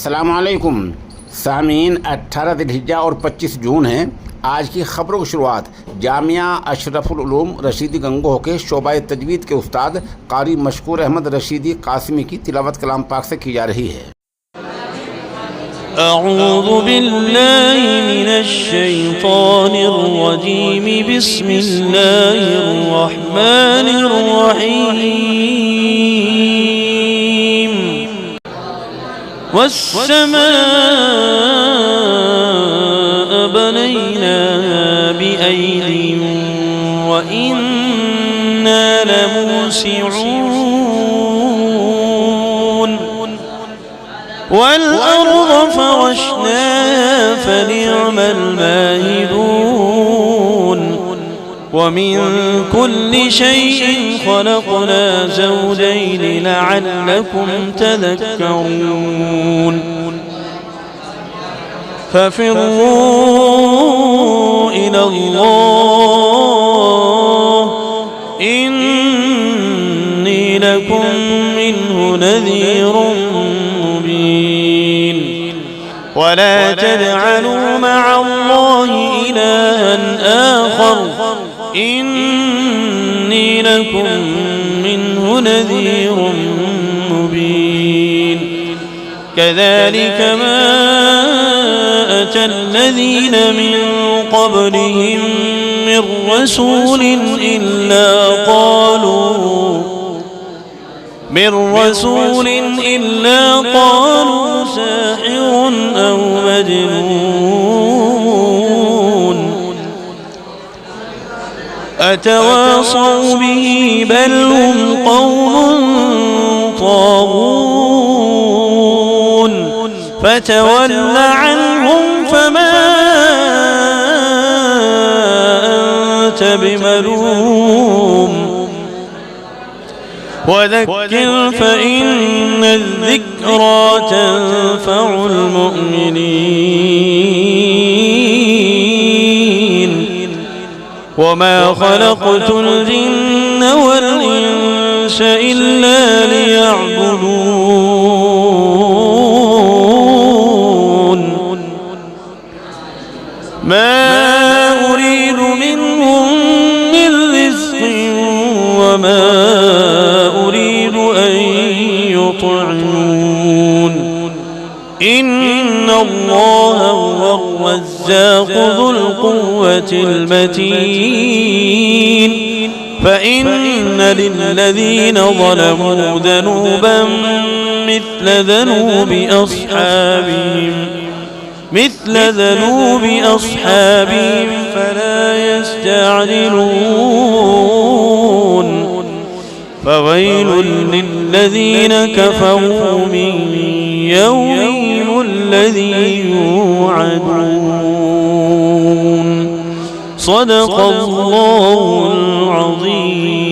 अस्सलाम वालेकुम सामीन। 18 ज़िलहिज्जा और 25 जून है। आज की ख़बरों की शुरुआत जामिया अशरफुल उलूम रशीदी गंगोह के शोबा तजवीद के उस्ताद कारी मशकूर अहमद रशीदी कासिमी की तिलावत कलाम पाक से की जा रही है। अऊज़ु बिल्लाहि मिनश शैतानिर रजीम, बिस्मिल्लाहिर रहमानिर रहीम। वस्समाअ बनैनाहा बिअयदिन व इन्ना लमूसिऊन। वल्अर्ज़ फ़रश्नाहा फ़निअमल माहिदून। वमिन कुल्लि शैइन ख़लक़ना ज़ौजैन लअल्लकुम तज़क्करून। फ़फ़िर्रू इलल्लाह इन्नी लकुम मिन्हु नज़ीरुन मुबीन। वला तजअलू मअल्लाहि इलाहन आखर इन्नी लकुम मिन्हु नज़ीरुन मुबीन। कज़ालिक मा अता الذين من قبلهم من رسول إلا قالوا ساحر أو مجنون أتواصوا به بل هم قوم طاغون فتول عنهم فما أنت بملوم وذكر فإن الذكرى تنفع المؤمنين وما خلقت الجن والإنس إلا ليعبدون ما أريد منهم من رزق وما أريد أن يطعمون إن الله هو الرزاق ذو القوة المتين فإن للذين ظلموا ذنوبا مثل ذنوب أصحابهم فلا يستعجلون فويل للذين كفروا من يومهم الذي يوعدون صدق الله العظيم.